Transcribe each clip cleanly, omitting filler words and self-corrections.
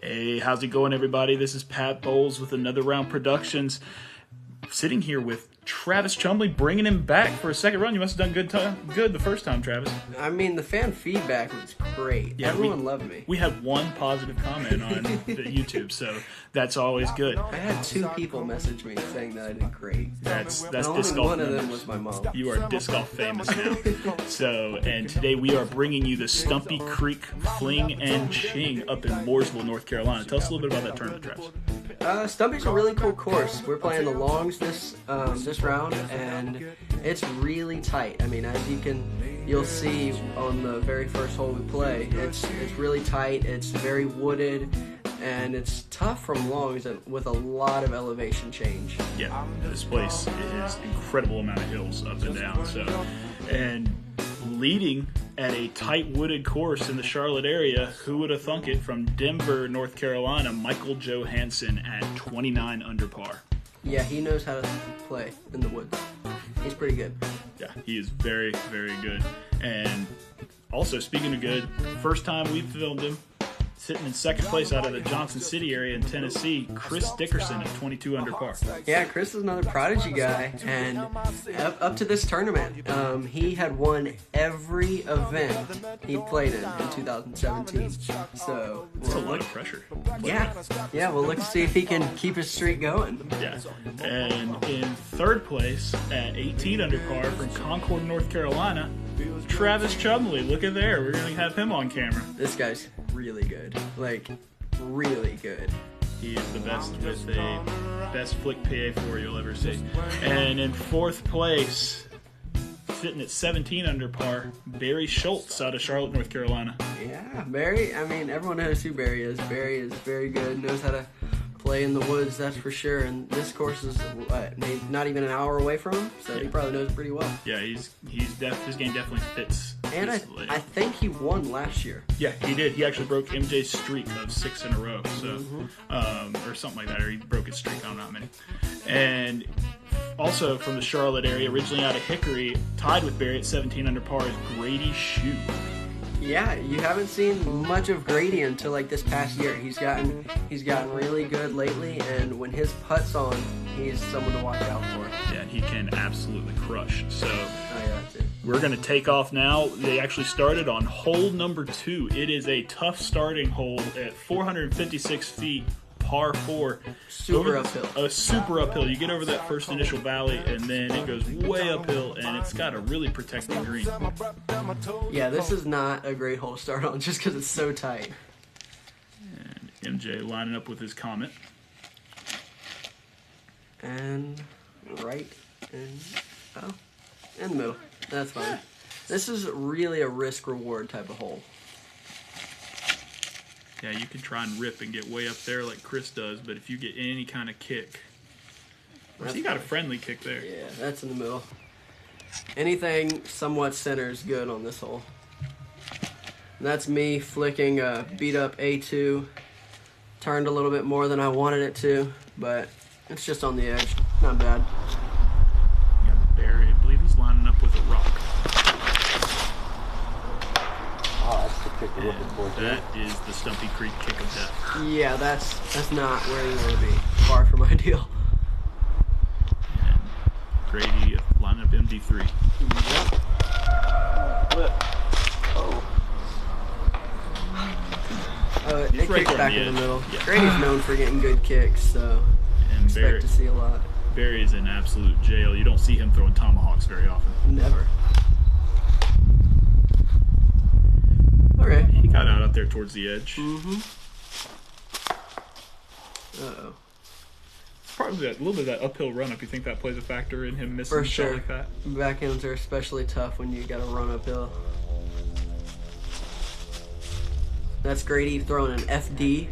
Hey, how's it going, everybody? This is Pat Bowles with Another Round Productions. Sitting here with Travis Chumley, bringing him back for a second run. You must have done good the first time, Travis. I mean, the fan feedback was great. Yeah, everyone loved me. We had one positive comment on the YouTube, so that's always good. I had 2 people message me saying that I did great. That's and disc golf. One of them was my mom. You are disc golf famous now. And today we are bringing you the Stumpy Creek Fling Ching up in Mooresville, North Carolina. Tell us a little bit about that tournament, Travis. Stumpy's a really cool course. We're playing the longs this round, and it's really tight. I mean, as you'll see on the very first hole we play, it's really tight. It's very wooded, and it's tough from longs with a lot of elevation change. Yeah, this place is incredible amount of hills up and down. And leading at a tight wooded course in the Charlotte area, who would have thunk it, from Denver, North Carolina, Michael Johansen at 29 under par. Yeah, he knows how to play in the woods. He's pretty good. Yeah, he is very, very good. And also, speaking of good, first time we filmed him, sitting in second place out of the Johnson City area in Tennessee, Chris Dickerson at 22 under par. Yeah, Chris is another prodigy guy, and up to this tournament, he had won every event he played in 2017. So it's a lot of pressure. Yeah, we'll look to see if he can keep his streak going. Yeah, and in third place at 18 under par from Concord, North Carolina, Travis Chumley. Look at there. We're going to have him on camera. This guy's really good. Like, really good. He is the best with a best flick PA4 you'll ever see. And in fourth place, sitting at 17 under par, Barry Schultz out of Charlotte, North Carolina. Yeah, Barry, I mean, everyone knows who Barry is. Barry is very good, knows how to play in the woods, that's for sure. And this course is maybe not even an hour away from him, so he probably knows it pretty well. Yeah, his game definitely fits. And I think he won last year. Yeah, he did. He actually broke MJ's streak of 6 in a row, so or something like that, or he broke his streak. I don't know how many. And also from the Charlotte area, originally out of Hickory, tied with Barry at 17 under par, is Grady Shue. Yeah, you haven't seen much of Grady until like this past year. He's gotten really good lately, and when his putt's on, he's someone to watch out for. Yeah, he can absolutely crush. So that's it. We're going to take off now. They actually started on hole number 2. It is a tough starting hole at 456 feet, par 4. Super uphill. A super uphill. You get over that first initial valley, and then it goes way uphill, and it's got a really protected green. Yeah, this is not a great hole to start on just because it's so tight. And MJ lining up with his Comet. And right in the middle. That's fine. This is really a risk-reward type of hole. Yeah, you can try and rip and get way up there like Chris does, but if you get any kind of kick... He got a friendly kick there. Yeah, that's in the middle. Anything somewhat center is good on this hole. And that's me flicking a beat-up A2. Turned a little bit more than I wanted it to, but it's just on the edge. Not bad. Got Barry. I believe he's lining up with a rock. That is the Stumpy Creek kick of death. Yeah, that's not where you want to be. Far from ideal. And Grady lining up MD3. Yep. It kicks back in the middle. Yeah. Grady's known for getting good kicks, so expect to see a lot. Barry is in absolute jail. You don't see him throwing tomahawks very often. Never. Okay. He got out there towards the edge. Uh-oh. It's probably a little bit of that uphill run-up. You think that plays a factor in him missing for sure. Like that? Backhands are especially tough when you got to run uphill. That's Grady throwing an FD.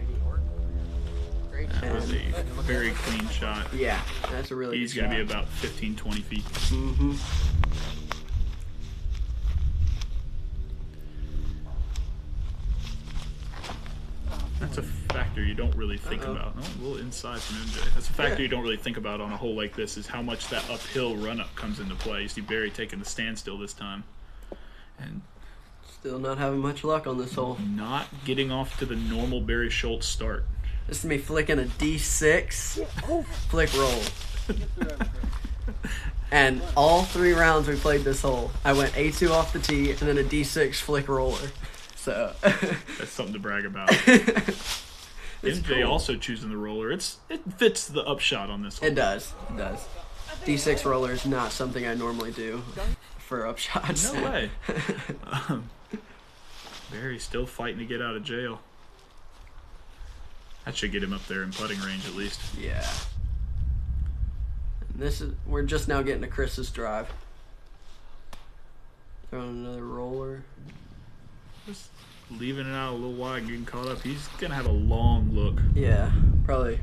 That was a very clean shot. Yeah, that's a really He's good going to shot. be about 15, 20 feet. That's a factor you don't really think about. Oh, a little inside from MJ. That's a factor you don't really think about on a hole like this, is how much that uphill run-up comes into play. You see Barry taking the standstill this time. And Still not having much luck on this hole. Not getting off to the normal Barry Schultz start. This is me flicking a D6 flick roll. And all 3 rounds we played this hole, I went A2 off the tee and then a D6 flick roller. So that's something to brag about. MJ cool. also choosing the roller. It fits the upshot on this hole. It does. It does. D6 roller is not something I normally do for upshots. No way. Barry's still fighting to get out of jail. That should get him up there in putting range at least. Yeah. We're just now getting to Chris's drive. Throwing another roller. Just leaving it out a little wide and getting caught up. He's gonna have a long look. Yeah, probably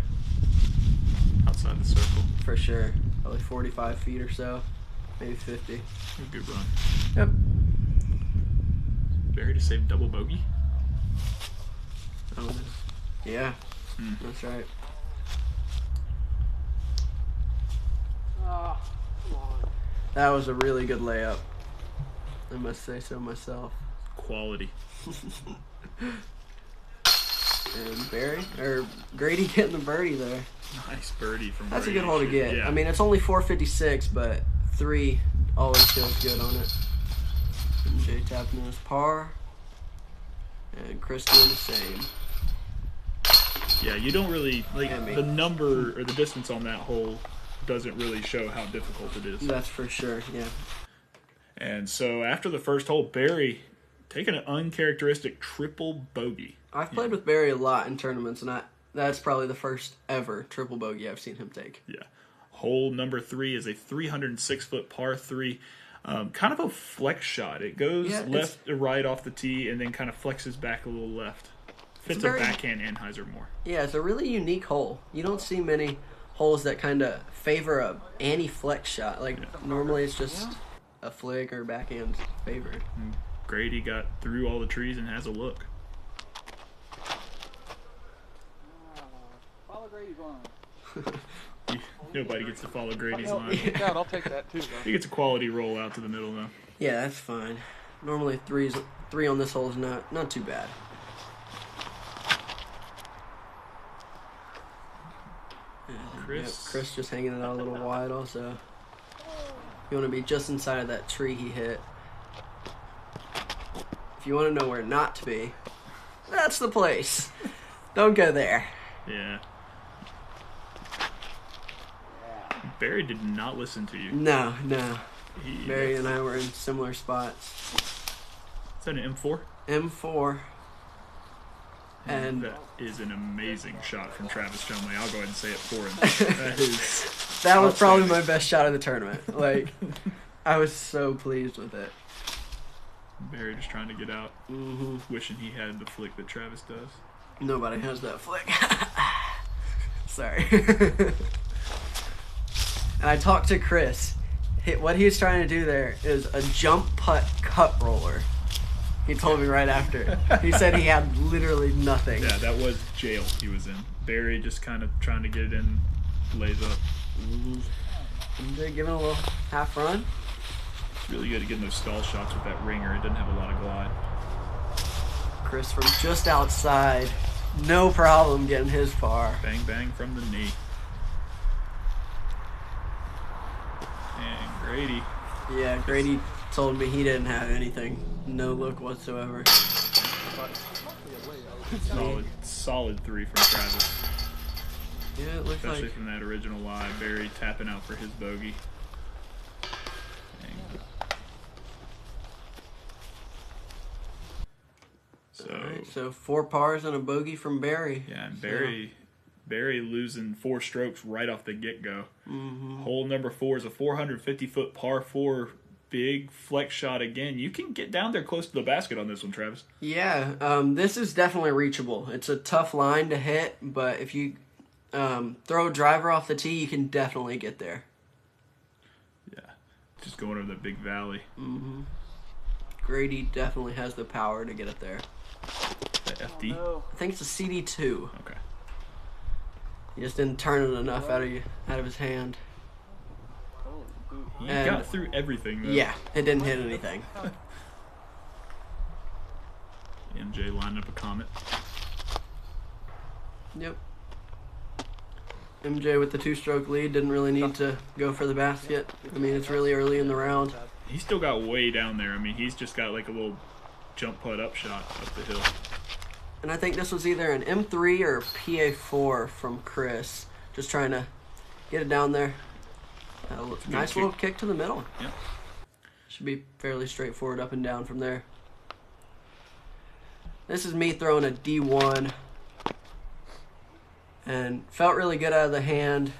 outside the circle. For sure. Probably 45 feet or so. Maybe 50. A good run. Yep. Barry to save double bogey. Oh, yeah. That's right. That was a really good layup. I must say so myself. Quality. And Grady getting the birdie there. Nice birdie from That's Grady a good hole to get. Yeah. I mean, it's only 456, but 3 always feels good on it. And Jay tapping in his par. And Chris doing the same. Yeah, you don't really, like, Yeah, the number or the distance on that hole doesn't really show how difficult it is. That's for sure, yeah. And so after the first hole, Barry taking an uncharacteristic triple bogey. I've played with Barry a lot in tournaments, and that's probably the first ever triple bogey I've seen him take. Yeah. Hole number 3 is a 306-foot par 3. Kind of a flex shot. It goes left to right off the tee and then kind of flexes back a little left. Fits a backhand and Hyzer more. Yeah, it's a really unique hole. You don't see many holes that kind of favor a anti-flex shot. Like, normally it's just a flick or backhand favored. Grady got through all the trees and has a look. Follow Grady's line. Nobody gets to follow Grady's line. Yeah, I'll take that too, though. He gets a quality roll out to the middle, though. Yeah, that's fine. Normally 3 on this hole is not too bad. Chris just hanging it out a little wide also. You want to be just inside of that tree he hit. If you want to know where not to be, that's the place. Don't go there. Yeah. Barry did not listen to you. No. Barry and I were in similar spots. Is that an M4? M4. And that is an amazing shot from Travis Chumley. I'll go ahead and say it for him. That was probably my best shot of the tournament. Like, I was so pleased with it. Barry just trying to get out. Wishing he had the flick that Travis does. Nobody has that flick. Sorry. And I talked to Chris. What he was trying to do there is a jump putt cut roller. He told me right after. He said he had literally nothing. Yeah, that was jail he was in. Barry just kind of trying to get it in, lays up. They're giving a little half run. Really good at getting those stall shots with that ringer. It doesn't have a lot of glide. Chris from just outside. No problem getting his par. Bang, bang from the knee. And Grady. Yeah, Grady told me he didn't have anything. No look whatsoever. Solid 3 from Travis. Yeah, it looks especially like. From that original lie. Barry tapping out for his bogey. So 4 pars and a bogey from Barry. Yeah, and Barry losing 4 strokes right off the get-go. Hole number 4 is a 450-foot par 4 big flex shot again. You can get down there close to the basket on this one, Travis. Yeah, this is definitely reachable. It's a tough line to hit, but if you throw a driver off the tee, you can definitely get there. Yeah, just going over the big valley. Grady definitely has the power to get it there. The FD? I think it's a CD2. Okay. He just didn't turn it enough out of his hand. He got through everything, though. Yeah, it didn't hit anything. MJ lining up a Comet. Yep. MJ with the 2-stroke lead didn't really need to go for the basket. I mean, it's really early in the round. He's still got way down there. I mean, he's just got like a little jump putt up shot up the hill. And I think this was either an M3 or a PA4 from Chris. Just trying to get it down there. Nice little kick to the middle. Yep. Should be fairly straightforward up and down from there. This is me throwing a D1. And felt really good out of the hand.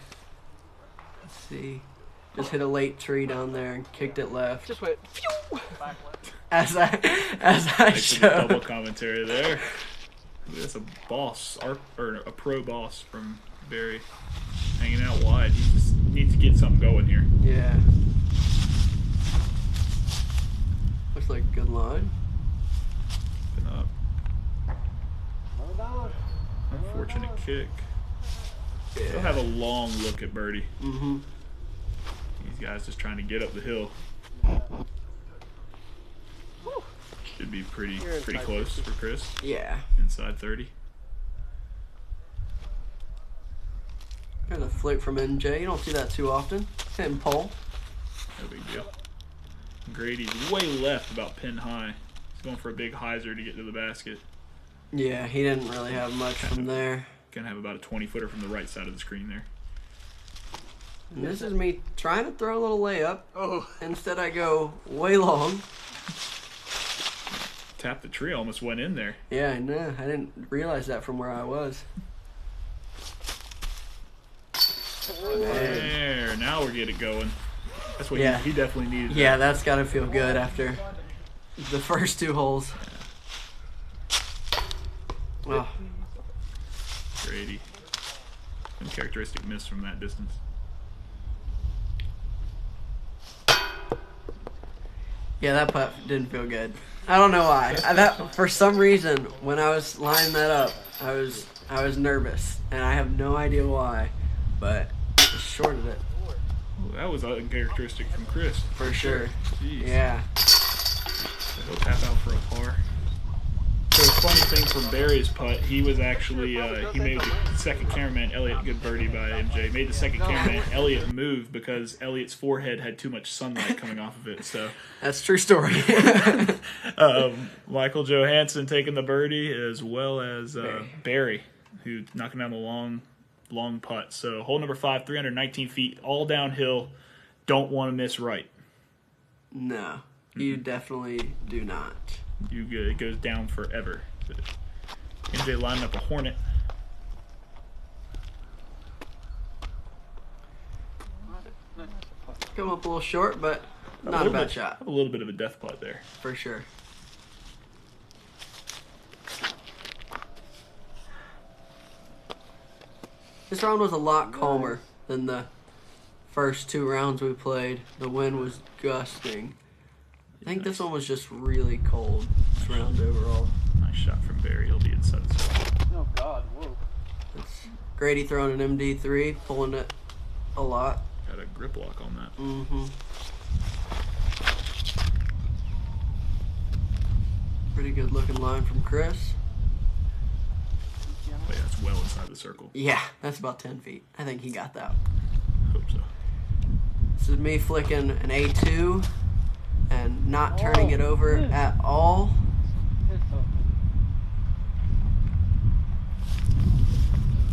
Let's see. Just hit a late tree down there and kicked it left. Just went. Phew! As I Thanks for the showed. double commentary there. That's a boss, or a pro boss from Barry, hanging out wide. He just needs to get something going here. Yeah. Looks like a good line. Been up. Unfortunate kick. They'll have a long look at Birdie. Mm-hmm. These guys just trying to get up the hill. Should be pretty close for Chris. Yeah. Inside 30. There's a flick from MJ. You don't see that too often. Hitting pole. No big deal. Grady's way left, about pin high. He's going for a big hyzer to get to the basket. Yeah, he didn't really have much from there. Gonna have about a 20-footer from the right side of the screen there. And this is me trying to throw a little layup. Oh. Instead I go way long. Tap the tree, almost went in there. Yeah, I know. I didn't realize that from where I was. There, now we're getting it going. That's what Yeah. he definitely needed. Yeah, that's got to feel good after the first 2 holes. Oh, Grady. Uncharacteristic miss from that distance. yeah, that putt didn't feel good. I don't know why. That for some reason when I was lining that up, I was nervous, and I have no idea why, but I shorted it Well, that was uncharacteristic from Chris. for sure. Jeez. Yeah. He'll tap out for a par. So a funny thing from Barry's putt, he was actually, he made the second cameraman, Elliott, good birdie by MJ, made the second cameraman, Elliott, move because Elliott's forehead had too much sunlight coming off of it. So That's a true story. Michael Johansen taking the birdie as well as Barry, who knocking down the long putt. So hole number 5, 319 feet, all downhill. Don't want to miss right. No, you definitely do not. It goes down forever. MJ lining up a Hornet. Come up a little short, but not a bad shot. A little bit of a death putt there. For sure. This round was a lot calmer than the first 2 rounds we played. The wind was gusting. I think this one was just really cold, this round overall. Nice shot from Barry. He'll be inside the circle. Oh, God. Whoa. It's Grady throwing an MD3, pulling it a lot. Got a grip lock on that. Mm-hmm. Pretty good looking line from Chris. But yeah, it's well inside the circle. Yeah, that's about 10 feet. I think he got that. Hope so. This is me flicking an A2 and not turning it over at all.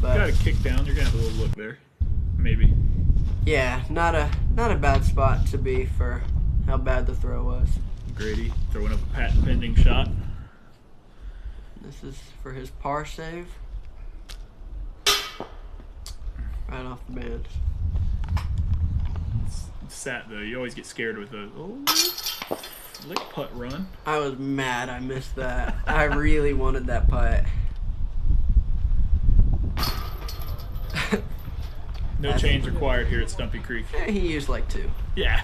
But Got a kick down. You're gonna have a little look there, maybe. yeah, not a bad spot to be for how bad the throw was. Grady throwing up a patent pending shot. This is for his par save. Right off the band. It's sat though. You always get scared with a lick putt run. I was mad I missed that. I really wanted that putt. No change required here at Stumpy Creek. He used like 2. Yeah,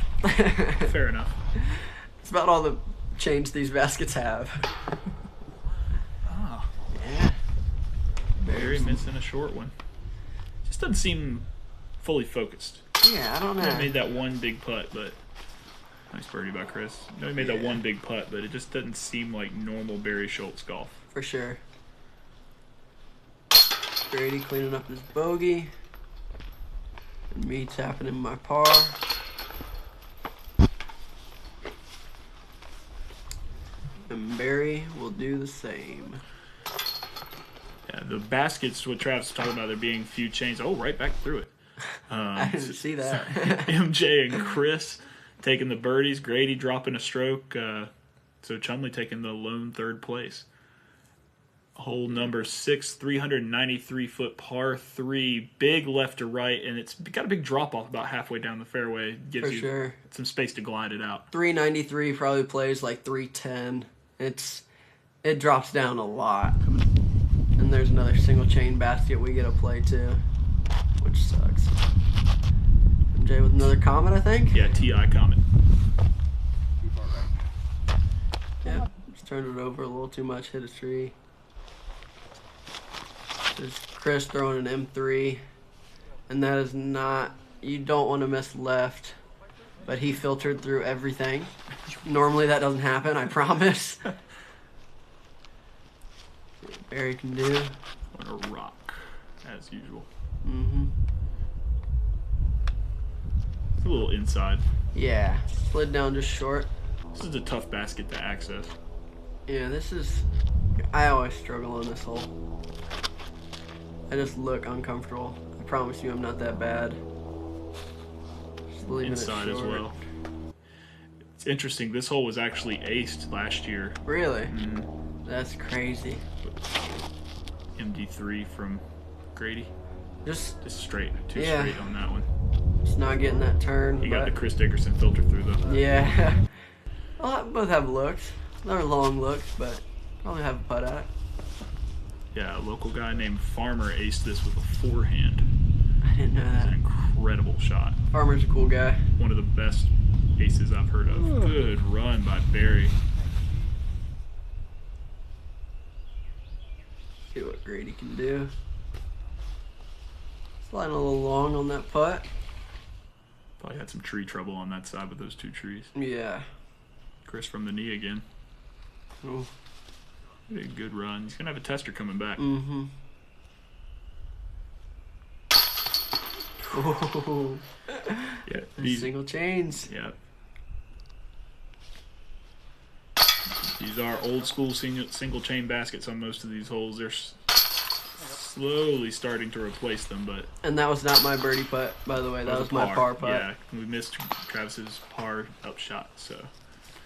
fair enough. It's about all the change these baskets have. Ah, Yeah. Barry missing a short one. Just doesn't seem fully focused. Yeah, I don't I know. made that one big putt, but Nice birdie by Chris. I know he made that one big putt, but it just doesn't seem like normal Barry Schultz golf. For sure. Grady cleaning up his bogey. And me tapping in my par. And Barry will do the same. Yeah, the baskets, what Travis was talking about, there being few chains. Oh, right back through it. I didn't see that. MJ and Chris taking the birdies. Grady dropping a stroke. So Chumley taking the lone third place. Hole number 6, 393-foot par 3, big left to right, and it's got a big drop off about halfway down the fairway. Gives For you sure. some space to glide it out. 393 probably plays like 310. It drops down a lot. And there's another single chain basket we get to play too, which sucks. MJ with another comment, I think. Yeah, TI comment. Yeah, just turned it over a little too much, hit a tree. There's Chris throwing an M3, and that is not, you don't want to miss left, but he filtered through everything. Normally that doesn't happen, I promise. Barry can do. On a rock, as usual. Mm-hmm. It's a little inside. Yeah, slid down just short. This is a tough basket to access. Yeah, this is, I always struggle on this hole. I just look uncomfortable. I promise you I'm not that bad. Just leaving Inside it as short. well. It's interesting, this hole was actually aced last year. Really? Mm-hmm. That's crazy. MD3 from Grady. Just Straight, too Yeah. straight on that one. Just not getting that turn. He got the but- Chris Dickerson filter through though. Yeah. Well, both have looks. They're long looks, but probably have a putt at it. Yeah, a local guy named Farmer aced this with a forehand. I didn't know It's that. an incredible shot. Farmer's a cool guy. One of the best aces I've heard of. Good run by Barry. See what Grady can do. Sliding a little long on that putt. Probably had some tree trouble on that side with those two trees. Yeah. Chris from the knee again. Ooh. He did a good run. He's going to have a tester coming back. Mm-hmm. Ooh. Yeah, These single chains. Yeah. These are old school single chain baskets on most of these holes. They're slowly starting to replace them, but And that was not my birdie putt, by the way. That was a my par putt. Yeah, we missed Travis's par up shot, so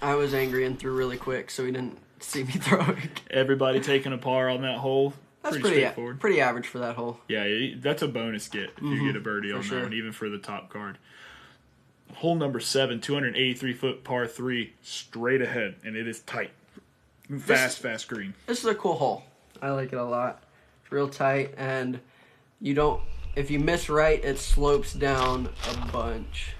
I was angry and threw really quick, so he didn't see me throwing. everybody taking a par on that hole. That's pretty pretty straightforward. pretty average for that hole. Yeah, that's a bonus get if you get a birdie on sure. that one, even for the top card. Hole number 7, 283-foot par 3, straight ahead, and it is tight. Fast green. This is a cool hole. I like it a lot. It's real tight, and you don't. If you miss right, it slopes down a bunch.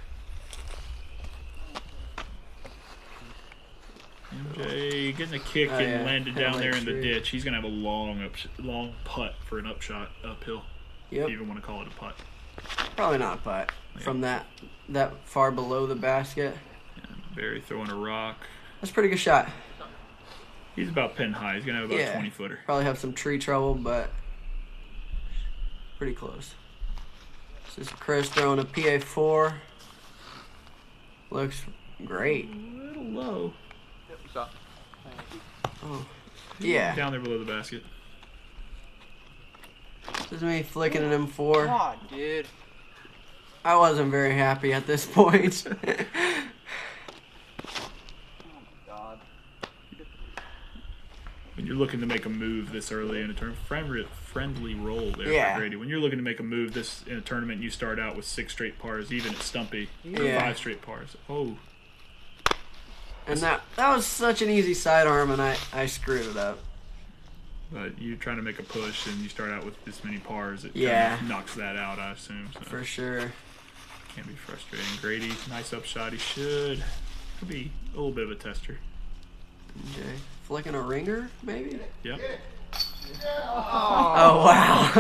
MJ getting a kick Oh, and yeah. landed Hit a down there late in the tree. ditch. He's gonna have a long putt for an upshot uphill. Yep. If you even want to call it a putt. Probably not a putt from that far below the basket. And Barry throwing a rock. That's a pretty good shot. He's about pin high. He's gonna have about Yeah. a 20-footer. Probably have some tree trouble, but pretty close. This is Chris throwing a PA4. Looks great. A little low. Yep, stop. Oh, yeah. Down there below the basket. This is me flicking an M4. Come on, dude. I wasn't very happy at this point. God. When you're looking to make a move this early in a tournament, friendly roll there Yeah. for Grady. When you're looking to make a move this in a tournament, you start out with 6 straight pars, even at Stumpy, or Yeah. 5 straight pars. Oh, And that was such an easy sidearm, and I screwed it up. but you're trying to make a push, and you start out with this many pars. It Yeah. kind of knocks that out, I assume. So. For sure. Can be frustrating. Grady, nice upshot. He could be a little bit of a tester. Okay. Flicking a ringer, maybe? Yep. Oh, wow.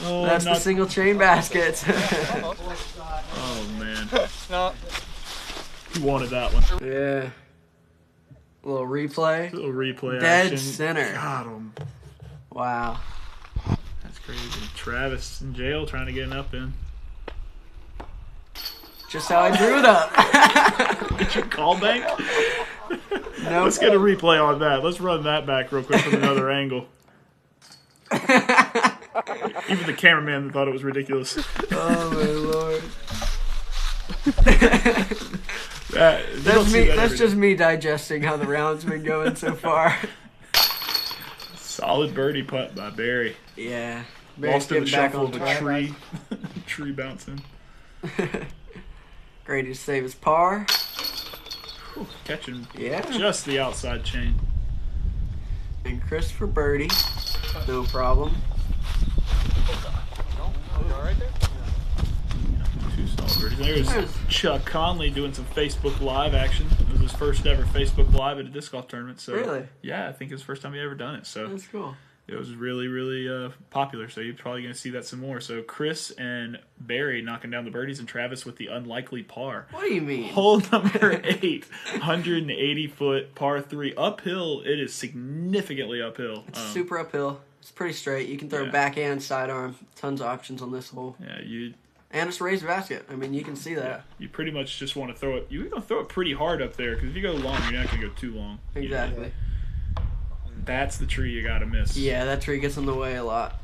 Oh, That's the single chain baskets. Almost. Oh man. No. You wanted that one. Yeah. A little replay. A little replay Dead action. center. Got him. Wow. That's crazy. Travis in jail trying to get an up in. Just how I drew it up. Get your call bank? Nope. Let's get a replay on that. Let's run that back real quick from another angle. Even the cameraman thought it was ridiculous. Oh my lord. That's just me digesting how the round's been going so far. Solid birdie putt by Barry. Yeah. Lost in the shuffle of a track. tree. Tree bouncing. Grady to save his par. Whew, catching Yeah. just the outside chain. And Chris for birdie. No problem. Two solid birdies. There's Chuck Conley doing some Facebook Live action. It was his first ever Facebook Live at a disc golf tournament. So Really? Yeah, I think it was the first time he ever done it. So That's cool. it was really, really popular. So you're probably going to see that some more. So Chris and Barry knocking down the birdies, and Travis with the unlikely par. What do you mean? Hole number 8, 180-foot par 3 uphill. It is significantly uphill. It's super uphill. It's pretty straight. You can throw Yeah. backhand, sidearm. Tons of options on this hole. Yeah, And it's raised basket. I mean, you can see that. you pretty much just want to throw it. You're going to throw it pretty hard up there, because if you go long, you're not going to go too long. Exactly. That's the tree you got to miss. Yeah, that tree gets in the way a lot.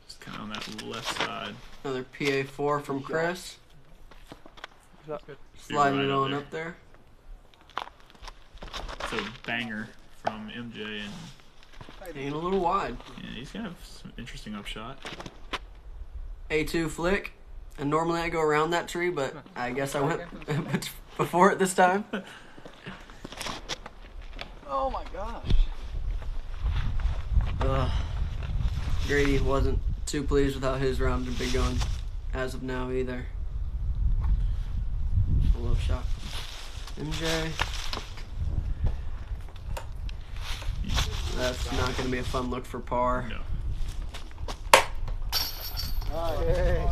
Just kind of on that left side. Another PA4 from Chris. Good. Sliding Right it on there. up there. It's a banger from MJ, and Hanging a little wide. yeah, he's going to have some interesting upshot. A2 flick. And normally I go around that tree, but I guess I went before it this time. Oh my gosh. Ugh. Grady wasn't too pleased with how his round had been going as of now either. A little shot. MJ. That's not going to be a fun look for par. No. Hey.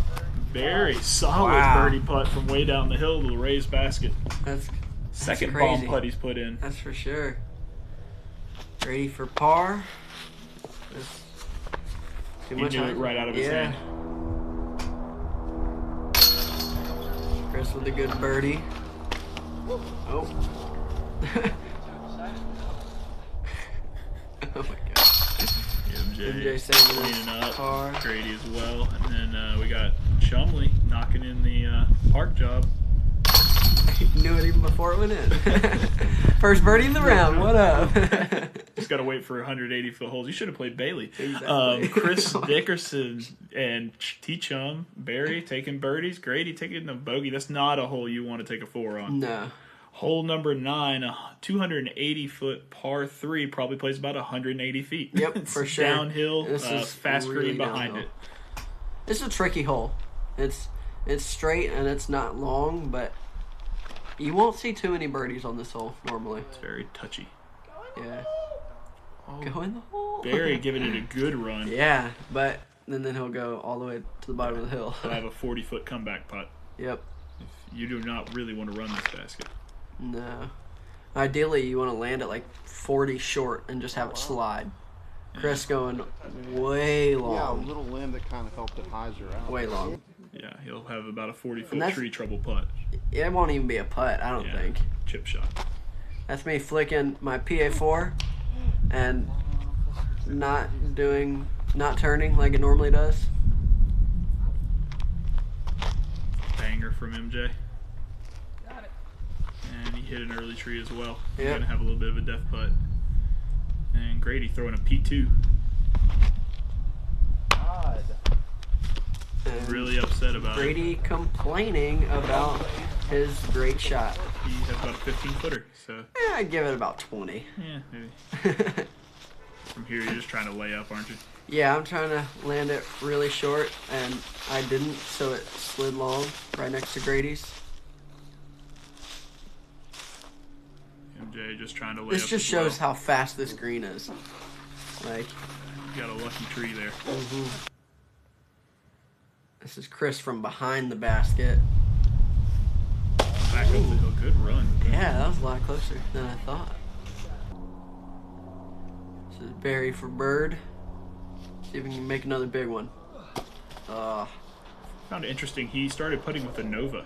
Very solid Wow. birdie putt from way down the hill to the raised basket. That's Second crazy. bomb putt he's put in. That's for sure. Grady for par. That's too He much knew it height. right out of his Yeah. hand. Chris with a good birdie. Oh. Oh my god. MJ saving cleaning his up. par. Grady as well. And then we got Chumley knocking in the park job. Knew it even before it went in. First birdie in the round. What up? Just got to wait for 180-foot holes. You should have played Bailey. Exactly. Chris Dickerson and T-Chum, Barry taking birdies. Grady taking a bogey. That's not a hole you want to take a 4 on. No. Hole number 9, a 280-foot par 3, probably plays about 180 feet. Yep, It's for sure. Downhill, This is fast really green behind downhill. it. It's a tricky hole. It's straight and it's not long, but you won't see too many birdies on this hole normally. It's very touchy. Yeah. Oh, Go in the hole. Barry giving it a good run. Yeah, but then he'll go all the way to the bottom of the hill. He'll have a 40-foot comeback putt. Yep. You do not really want to run this basket. No. Ideally, you want to land it like 40 short and just have it slide. Chris going way Yeah, a long. little limb that kind of helped the Hyzer out. Way long. Yeah, he'll have about a And 40-foot that's- tree trouble putt. It won't even be a putt, I don't Yeah. think. Chip shot. That's me flicking my PA4 and not turning like it normally does. Banger from MJ. And he hit an early tree as well. He's Yep. going to have a little bit of a death putt. And Grady throwing a P2. God. And Really upset about it. Grady complaining about his great shot. He has about a 15-footer. So, I'd give it about 20. yeah, maybe. From here, you're just trying to lay up, aren't you? Yeah, I'm trying to land it really short, and I didn't, so it slid long right next to Grady's. MJ just trying to lay This up just as shows well. how fast this green is. Like, You got a lucky tree there. this is Chris from behind the basket. back up the hill. Good run. Yeah, that was a lot closer than I thought. This is Barry for Bird. See if we can make another big one. Found it interesting. He started putting with a Nova.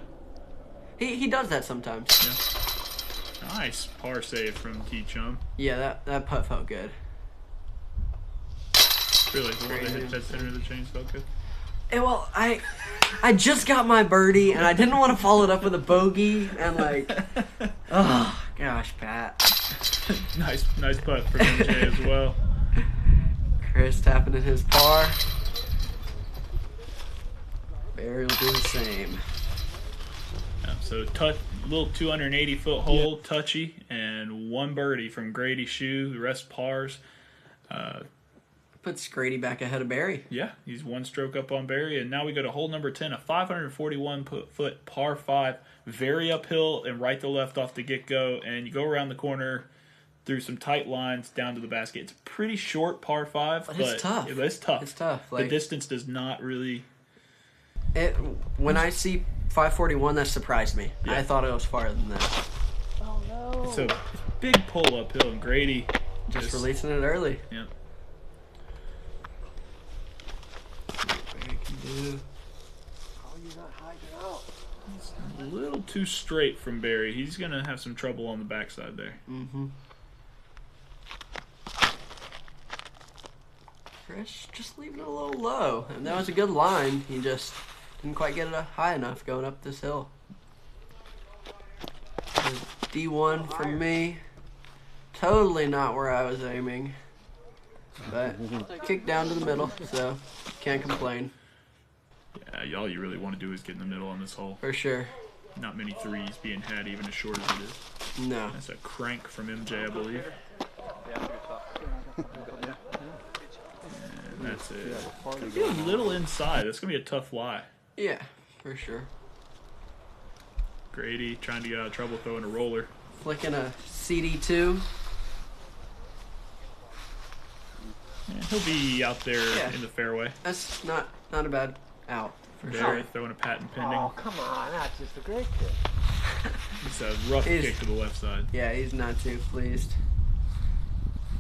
He does that sometimes. Yeah. Nice par save from T Chum. Yeah, that putt felt good. Really, the one that hit that center of the chains felt good. And well, I just got my birdie, and I didn't want to follow it up with a bogey, and like, oh gosh, Pat. Nice putt for MJ as well. Chris tapping in his par. Barry will do the same. Yeah, so little 280-foot hole, touchy, and one birdie from Grady Shue. The rest pars. Puts Grady back ahead of Barry. Yeah, he's one stroke up on Barry, and now we go to hole number 10, a 541-foot par 5, very uphill and right to left off the get-go, and you go around the corner through some tight lines down to the basket. It's a pretty short par 5, but it's tough. It's tough. It's tough. The distance does not really... When I see 541, that surprised me. Yeah. I thought it was farther than that. Oh no. It's a big pull uphill, and Grady Just releasing it early. Yeah. Barry can do. How are you not hiding out? A little too straight from Barry. He's going to have some trouble on the backside there. Mm-hmm. Chris just leaving it a little low. And that was a good line. He just didn't quite get it high enough going up this hill. D1 from me. Totally not where I was aiming. But kicked down to the middle, so can't complain. Yeah, all you really want to do is get in the middle on this hole. For sure. Not many threes being had, even as short as it is. No. That's a crank from MJ, I believe. And that's it. It's going to be a little inside. That's going to be a tough lie. Yeah, for sure. Grady trying to get out of trouble throwing a roller. Flicking a CD2. Yeah, he'll be out there Yeah. in the fairway. That's not a bad out, for Barry sure. throwing a patent pending. Oh, come on. That's just a great kick. It's a rough He's- kick to the left side. Yeah, he's not too pleased.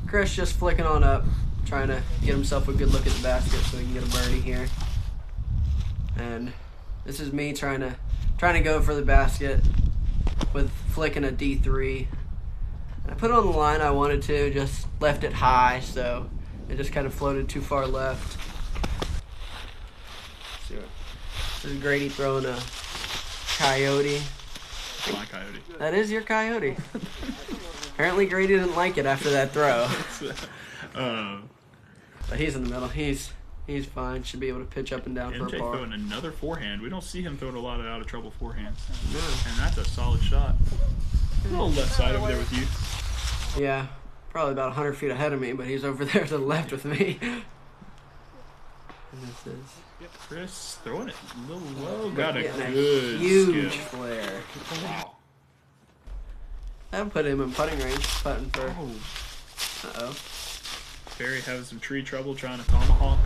Chris just flicking on up, trying to get himself a good look at the basket so he can get a birdie here. And this is me trying to go for the basket with flicking a D3. And I put it on the line I wanted to, just left it high, so it just kind of floated too far left. This is Grady throwing a coyote. My coyote. That is your coyote. Apparently Grady didn't like it after that throw. But he's in the middle. He's fine. Should be able to pitch up and down for MJ a par. throwing another forehand. We don't see him throwing a lot of out of trouble forehands. No. And that's a solid shot. A little left side over there with you. Yeah, probably about 100 feet ahead of me, but he's over there to the left with me. And this is Chris throwing it a little low. Got a getting a good huge skip. flare. Wow. That put him in putting range, putting for. Oh. Uh-oh. Barry having some tree trouble trying to tomahawk.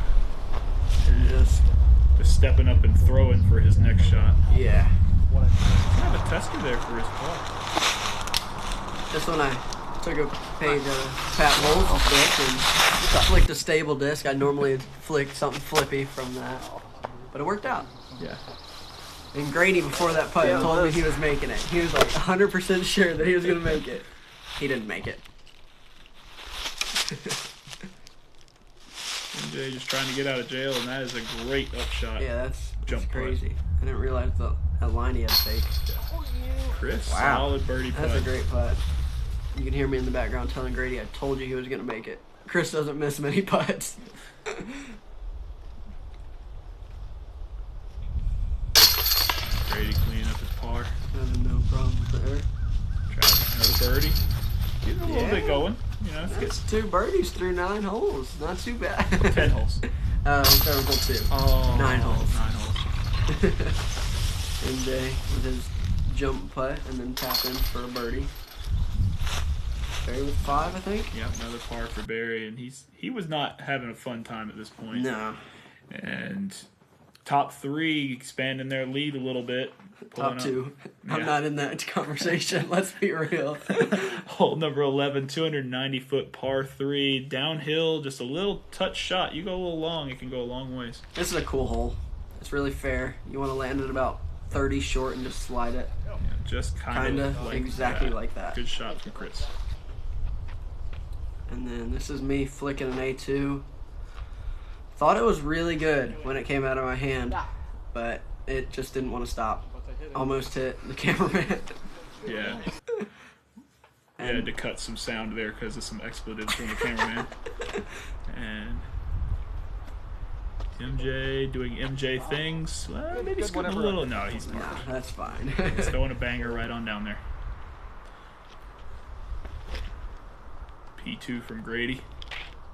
And just stepping up and throwing for his next shot. yeah. Kind of a tester there for his putt. This one I took a page out of Pat Bowles' book and flicked a stable disc. I normally flick something flippy from that, but it worked out. Yeah. And Grady, before that putt, told me he was making it. He was like 100% sure that he was going to make it. He didn't make it. MJ just trying to get out of jail, and that is a great upshot. Yeah, that's Jump putt. crazy. I didn't realize that line he had to take. Chris, Wow. solid birdie putt. That's a great putt. You can hear me in the background telling Grady I told you he was going to make it. Chris doesn't miss many putts. Grady cleaning up his par. No problem there. Trying another birdie. Getting a little bit going. You know, That's 2 birdies through 9 holes. Not too bad. 10 holes. Seven hole 2. Oh, 9 holes. 9 holes. MJ with his jump putt and then tap in for a birdie. Barry with 5, I think. Yep, another par for Barry, and he was not having a fun time at this point. No. And top 3 expanding their lead a little bit. Top 2. Yeah. I'm not in that conversation. Let's be real. Hole number 11, 290-foot par 3. Downhill, just a little touch shot. You go a little long, it can go a long ways. This is a cool hole. It's really fair. You want to land it about 30 short and just slide it. Yeah, just kind of like exactly that. like that. Good shot from Chris. And then this is me flicking an A2. Thought it was really good when it came out of my hand, but it just didn't want to stop. Almost hit the cameraman. Yeah. I had to cut some sound there because of some expletives from the cameraman. And MJ doing MJ things. Well, maybe scooting a little. No, he's not. Yeah, that's fine. He's throwing a banger right on down there. P2 from Grady.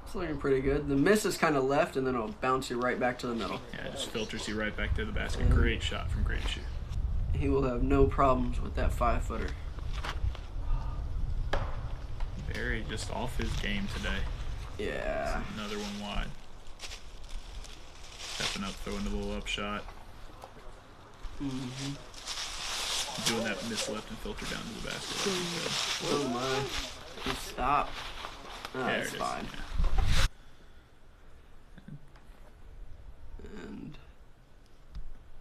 It's looking pretty good. The miss is kind of left, and then it'll bounce you right back to the middle. Yeah, it just filters you right back to the basket. Great shot from Grady Shue. He will have no problems with that 5-footer. Barry just off his game today. Yeah. Another one wide. Stepping up, throwing a little up shot. Doing that miss left and filter down to the basket. Oh my. He stopped. Oh, There that's it is. fine. Yeah. And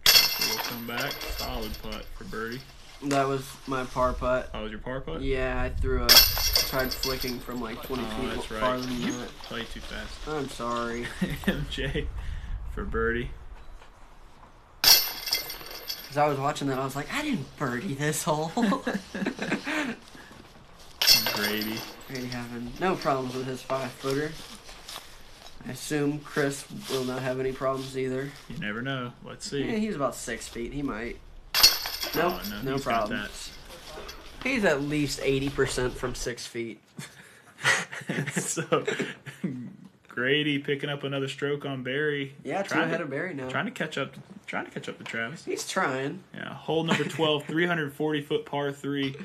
So we'll come back. Solid putt for birdie. that was my par putt. Oh, was your par putt? Yeah, I tried flicking from like 20 Oh, feet that's right. farther than You that. play too fast. I'm sorry. MJ for birdie. Because I was watching that, I was like, I didn't birdie this hole. Grady. Grady having no problems with his 5-footer. I assume Chris will not have any problems either. You never know. Let's Yeah, see. he's about 6 feet. He might. Nope, Oh, no he's got problems. He's at least 80% from 6 feet. that. So, Grady picking up another stroke on Barry. Yeah, 2 ahead of Barry now. Trying to catch up to Travis. He's trying. Yeah, hole number 12, 340-foot par 3.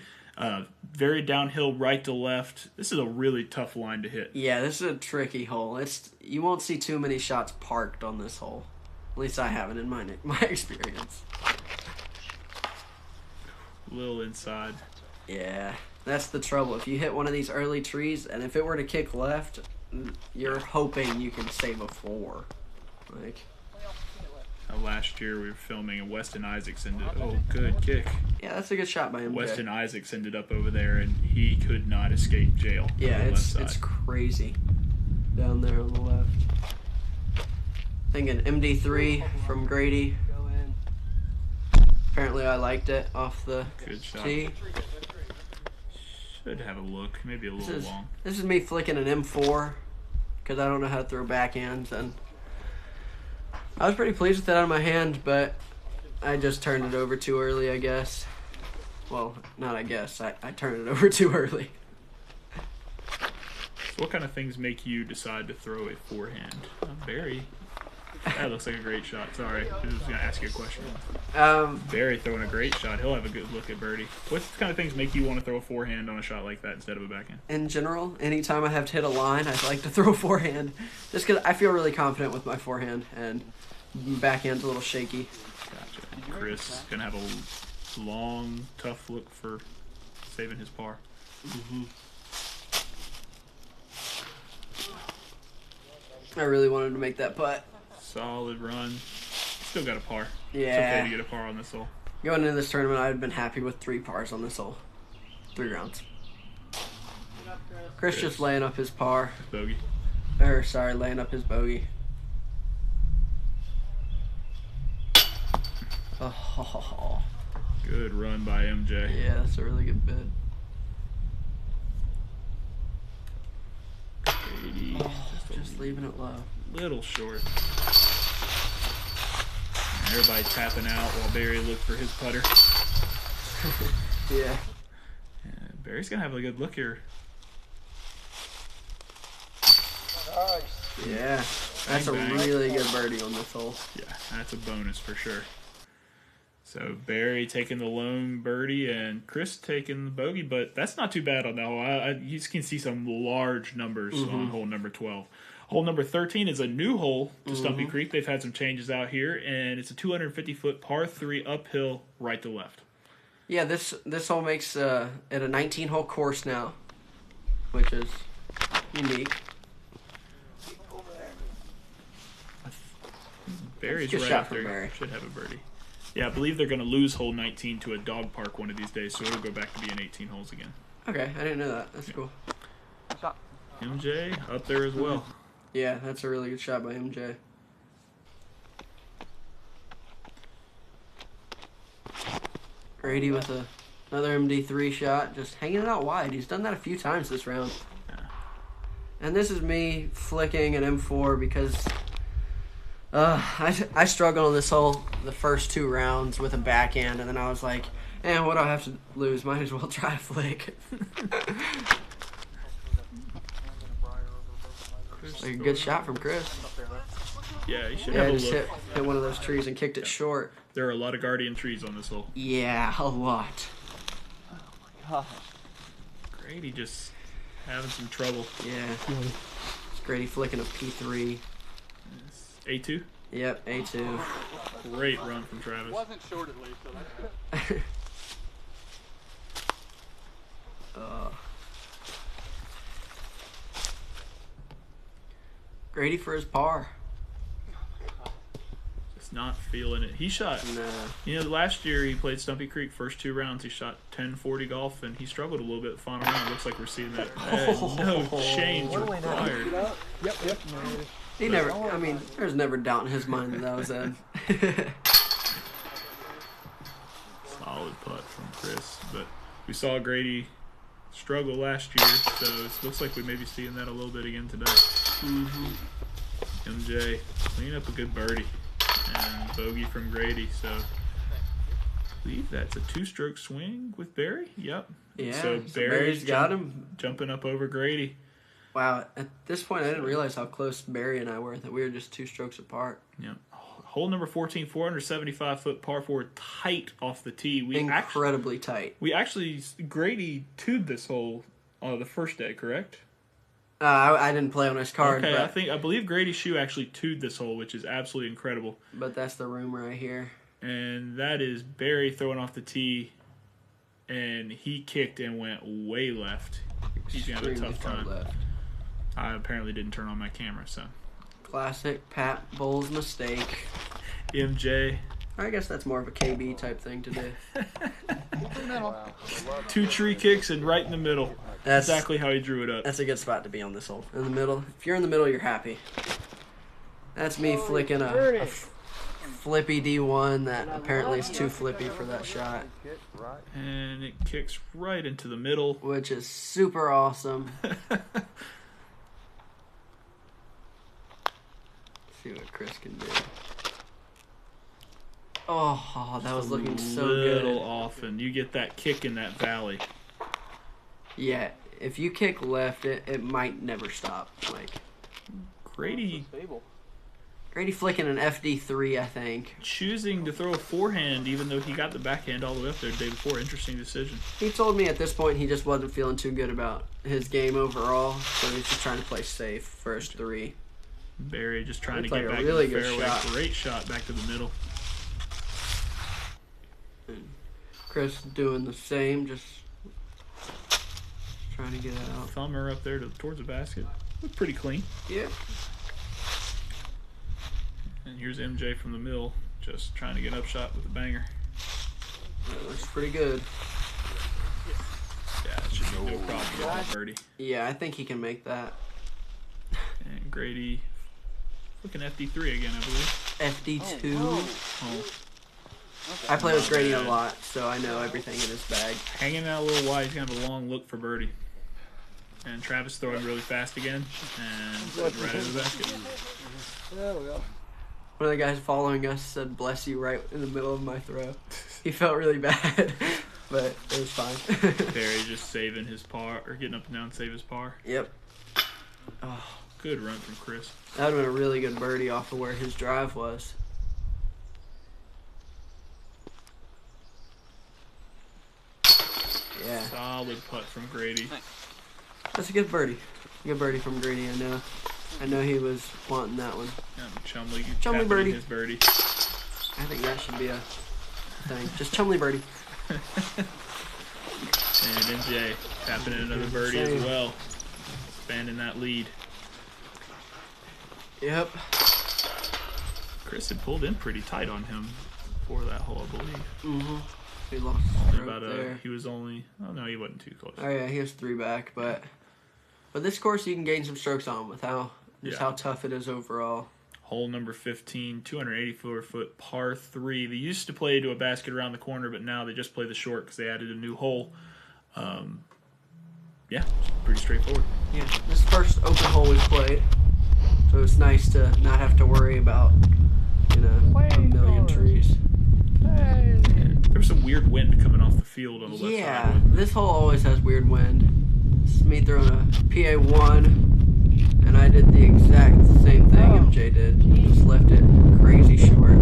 Very downhill, right to left. This is a really tough line to hit. Yeah, this is a tricky hole. You won't see too many shots parked on this hole. At least I haven't in my experience. A little inside. Yeah, that's the trouble. If you hit one of these early trees, and if it were to kick left, you're hoping you can save a 4. Like, Last year we were filming, and Weston Isaacs good kick. yeah, that's a good shot by him. Weston Isaacs ended up over there, and he could not escape jail. Yeah, on the left it's side. crazy down there on the left. Thinking MD3 from Grady. Apparently I liked it off the Good shot. tee. Should have a look, maybe a little long. This is me flicking an M4 because I don't know how to throw backhands, and I was pretty pleased with that on my hand, but I just turned it over too early, I guess. Well, not I guess. I turned it over too early. So what kind of things make you decide to throw a forehand? Barry, that looks like a great shot. Sorry, I was going to ask you a question. Barry throwing a great shot. He'll have a good look at birdie. What kind of things make you want to throw a forehand on a shot like that instead of a backhand? In general, anytime I have to hit a line, I like to throw a forehand. Just because I feel really confident with my forehand, and backhand's a little shaky. Gotcha. Chris is going to have a long, tough look for saving his par. I really wanted to make that putt. Solid run. Still got a par. Yeah. It's okay to get a par on this hole. Going into this tournament, I'd been happy with 3 pars on this hole. 3 rounds. Chris just laying up his par. Bogey. Laying up his bogey. Oh, Good run by MJ. yeah, that's a really good bid. Grady. Just leaving it low. Little short. And everybody tapping out while Barry looked for his putter. Yeah. And Barry's going to have a good look here. Yeah. That's a Bang, bang. really good birdie on this hole. Yeah, that's a bonus for sure. So Barry taking the lone birdie and Chris taking the bogey, but that's not too bad on that hole. You can see some large numbers on hole number 12. Hole number 13 is a new hole to Stumpy Creek. They've had some changes out here, and it's a 250-foot par 3 uphill right to left. Yeah, this hole makes it a 19-hole course now, which is unique. Barry's Good right shot up from there. Barry. Should have a birdie. Yeah, I believe they're going to lose hole 19 to a dog park one of these days, so it'll go back to being 18 holes again. Okay, I didn't know that. That's cool. MJ up there as well. Yeah, that's a really good shot by MJ. Grady with another MD3 shot, just hanging it out wide. He's done that a few times this round. Yeah. And this is me flicking an M4 because I struggled on this hole the first 2 rounds with a backhand, and then I was like, what do I have to lose? Might as well try to flick. Like a good shot from Chris. Yeah, he should Yeah, have a just look. hit one of those trees and kicked it short. There are a lot of guardian trees on this hole. Yeah, a lot. Grady just having some trouble. Yeah. It's Grady flicking a P3. A2? Yep, A2. Great run from Travis. Wasn't short at least, so that's good. Grady for his par. Just not feeling it. He shot, Nah. last year he played Stumpy Creek first 2 rounds. He shot 1040 golf, and he struggled a little bit the final round. Looks like we're seeing that. No change required. Yep. He never, there's never doubt in his mind that was in. Solid putt from Chris. But we saw Grady struggle last year, so it looks like we may be seeing that a little bit again today. MJ clean up a good birdie and bogey from Grady. So I believe that's a 2-stroke swing with Barry. Yep. Yeah, So so Barry's Barry's got him. jumping up over Grady. Wow, at this point I didn't realize how close Barry and I were, that we were just 2 strokes apart. Yep. Hole number 14, 475-foot par 4, tight off the tee. Incredibly tight. Grady two'd this hole the first day, correct? I didn't play on his card, Okay, I believe Grady Shue actually two'd this hole, which is absolutely incredible. but that's the rumor I hear. And that is Barry throwing off the tee, and he kicked and went way left. He's going to have a Extremely tough far time. left. I apparently didn't turn on my camera, so. Classic Pat Bowles mistake. MJ. I guess that's more of a KB type thing to do. 2 tree kicks and right in the middle. That's Exactly how he drew it up. That's a good spot to be on this hole. In the middle. If you're in the middle, you're happy. That's me flicking a flippy D1 that apparently is too flippy for that shot, And it kicks right into the middle. which is super awesome. See what Chris can do. Oh, that was looking so little good. off, and you get that kick in that valley. Yeah, if you kick left, it might never stop. Like Grady Grady flicking an FD3, I think. choosing to throw a forehand, even though he got the backhand all the way up there the day before. Interesting decision. He told me at this point he just wasn't feeling too good about his game overall, so he's just trying to play safe first 3. Barry just trying to Played get a back really to the good fairway. shot. Great shot back to the middle. Chris doing the same, just trying to get it out. Thumber up there towards the basket. Looked pretty clean. Yeah. And here's MJ from the mill, just trying to get an upshot with a banger. That looks pretty good. Yeah, it should be no problem getting that birdie. Yeah, I think he can make that. And Grady looking FD3 again, I believe. FD2. Oh, I play with Grady a lot, so I know everything in his bag. hanging out a little wide. He's going to have a long look for birdie. And Travis throwing really fast again. And right into the basket. There we go. One of the guys following us said, "Bless you," right in the middle of my throw. He felt really bad, but it was fine. Barry just saving his par, or getting up and down to save his par. Yep. Oh, Good run from Chris. that would have been a really good birdie off of where his drive was. Yeah. Solid putt from Grady. That's a good birdie. Good birdie from Grady. I know he was wanting that one. Chumley Birdie. His birdie. I think that should be a thing. Just Chumley Birdie. And MJ tapping in another birdie as well. Expanding that lead. Yep. Chris had pulled in pretty tight on him before that hole, I believe. Mm-hmm. He lost there. He was only... Oh, no, he wasn't too close. Oh, yeah, he was 3 back, but this course you can gain some strokes on with how tough it is overall. Hole number 15, 284-foot par 3. They used to play to a basket around the corner, but now they just play the short because they added a new hole. Yeah, pretty straightforward. Yeah, this first open hole we played, so it's nice to not have to worry about, a million trees. Yeah, there was some weird wind coming off the field on the left side. Yeah, this hole always has weird wind. This is me throwing a PA1, and I did the exact same thing MJ did. Just left it crazy short.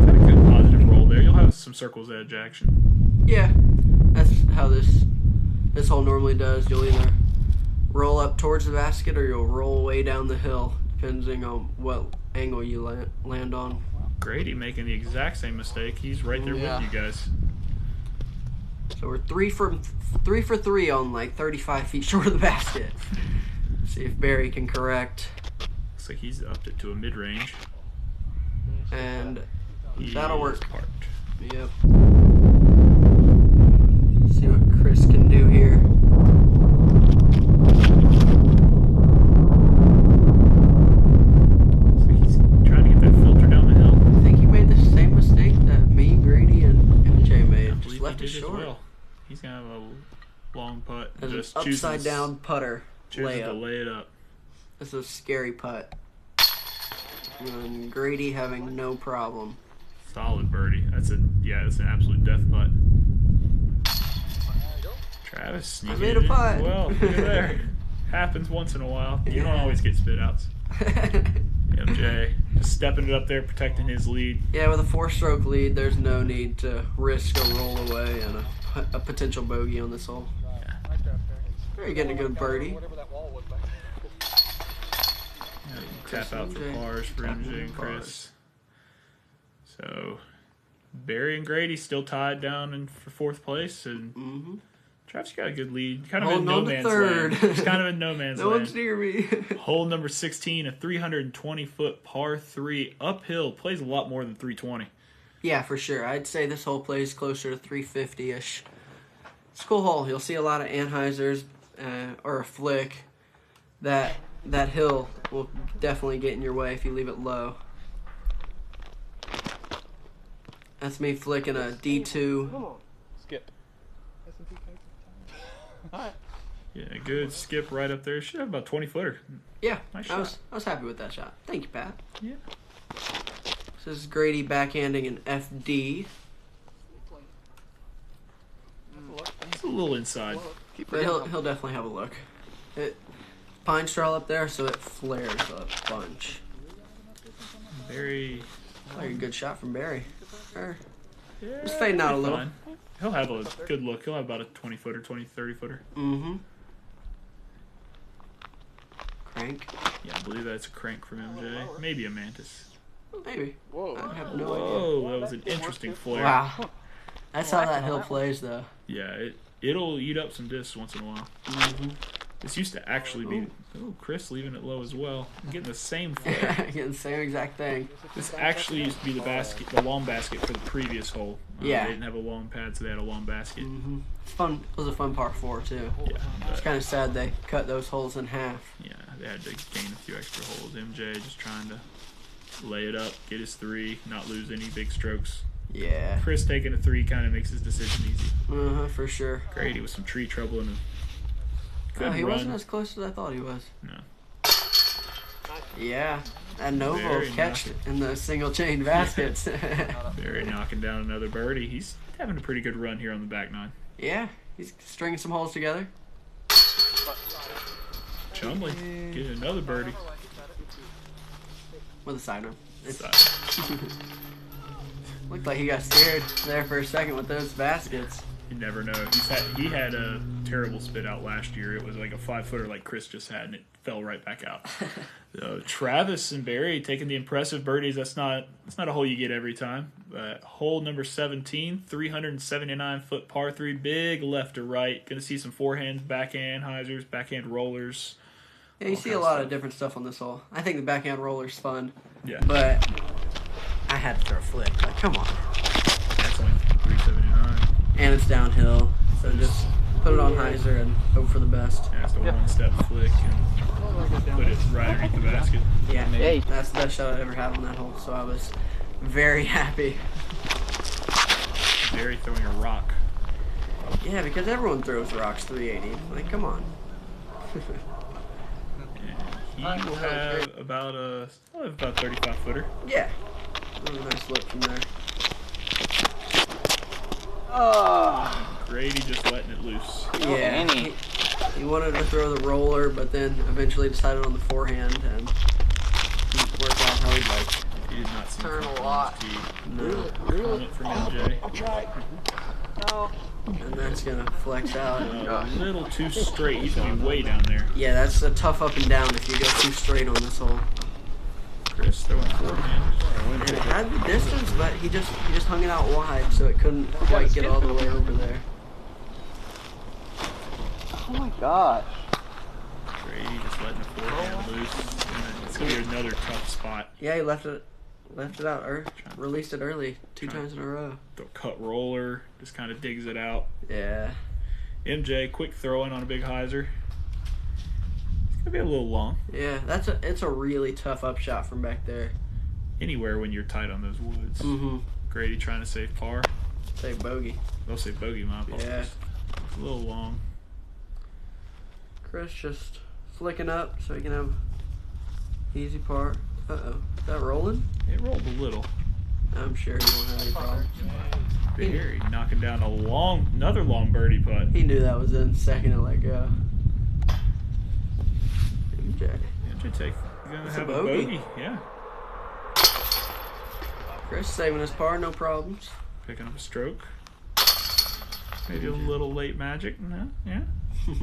Got a good positive roll there. You'll have some circle's edge action. Yeah, that's how this hole normally does. You'll either roll up towards the basket or you'll roll way down the hill, depending on what angle you land on. Grady making the exact same mistake. He's right there with you guys. So we're 3 for 3 on like 35 feet short of the basket. See if Barry can correct. Looks like he's upped it to a mid-range. And that'll work. Parked. Yep. See what Chris can do here. Looks like he's trying to get that filter down the hill. I think he made the same mistake that me, Grady, and MJ made. Just Just left it short. well. He's gonna have a long putt. That's Just an upside down putter chooses to layup. lay it up. This is a scary putt. And Grady having no problem. Solid birdie. That's an absolute death putt. Travis sneaking I made a putt. in. Well, look at there. Happens once in a while. You don't always get spit outs. MJ just stepping it up there, protecting his lead. Yeah, with a 4-stroke lead, there's no need to risk a roll away and a potential bogey on this hole. You're getting a good birdie. Tap out for pars for MJ and Chris. So Barry and Grady still tied down in for 4th place, and Travis got a good lead. Kind of in no man's land. It's kind of in no man's land. No one's near me. Hole number 16, a 320-foot par 3 uphill. Plays a lot more than 320. Yeah, for sure. I'd say this hole plays closer to 350-ish. It's a cool hole. You'll see a lot of Hyzers or a flick. That hill will definitely get in your way if you leave it low. That's me flicking a D2. Come on. Skip. Alright. Yeah, good skip right up there. Should have about 20-footer. Yeah, Nice I shot. was happy with that shot. Thank you, Pat. Yeah. This is Grady backhanding an FD. It's a little inside. But he'll definitely have a look. Pine straw up there, so it flares a bunch. Very. Like a good shot from Barry. Sure. Yeah, It's fading out a little. fine. He'll have a good look. He'll have about a 20-footer, 30-footer. Mm-hmm. Crank. Yeah, I believe that's a crank from MJ. Maybe a mantis. Maybe. Whoa. I have no idea. Whoa, that was an interesting flare. Wow. That's how that hill plays, though. Yeah, it'll eat up some discs once in a while. Mm-hmm. This used to actually be... Oh, Chris leaving it low as well. I'm getting the same flare. Getting the same exact thing. This actually used to be the long basket for the previous hole. Yeah. They didn't have a long pad, so they had a long basket. Mm-hmm. It's fun. It was a fun par 4, too. Yeah, It's kind of sad they cut those holes in half. yeah, they had to gain a few extra holes. MJ just trying to lay it up, get his 3, not lose any big strokes. Yeah. Chris taking a 3 kind of makes his decision easy. Uh-huh, for sure. Grady with some tree trouble and a good He run. wasn't as close as I thought he was. No. Yeah. And Novo Very catched it in the single chain baskets. Barry knocking down another birdie. He's having a pretty good run here on the back 9. Yeah. He's stringing some holes together. Chumley getting another birdie. With a side arm. Side. Looked like he got scared there for a second with those baskets. You never know. He had a terrible spit out last year. It was like a 5-footer like Chris just had, and it fell right back out. Travis and Barry taking the impressive birdies. That's not a hole you get every time. Hole number 17, 379-foot par 3, big left to right. Going to see some forehands, backhand hyzers, backhand rollers. Yeah, you see a lot of different stuff on this hole. I think the backhand roller's fun. Yeah. But I had to throw a flick. Like, come on. That's only 379. And it's downhill, so just put it on hyzer and hope for the best. Yeah, it's the one-step flick and put it right underneath the basket. Yeah, that's the best shot I ever had on that hole, so I was very happy. Barry throwing a rock. Yeah, because everyone throws rocks 380. Like, come on. He will have about a 35-footer. Yeah. Really nice look from there. Grady just letting it loose. Yeah. He wanted to throw the roller, but then eventually decided on the forehand and didn't work out how he'd like. He did not see Turn a lot. No. Comment from MJ. I'll try. No. And that's going to flex out. A little too straight. He's going to be way down there. Yeah, that's a tough up and down if you go too straight on this hole. Chris throwing forehand. And it had the distance, but he just hung it out wide, so it couldn't quite get all the way over there. Oh my gosh. Grady just letting the forehand loose. And it's going to be another tough spot. Yeah, he left it out, or released it early, two times in a row. The cut roller just kind of digs it out. Yeah. MJ, quick throw in on a big hyzer. It's going to be a little long. Yeah, it's a really tough upshot from back there. Anywhere when you're tight on those woods. Mm-hmm. Grady trying to save par. Say bogey. They'll say bogey, my apologies. Yeah. It's a little long. Chris just flicking up so he can have easy par. Uh-oh. Is that rolling? It rolled a little. I'm sure he won't have any problem. Barry knocking down another long birdie putt. He knew that was in second to let go. MJ. MJ gonna It's have a a bogey. bogey. Yeah. Chris saving his par, no problems. Picking up a stroke. Maybe a little late magic. No, yeah. Who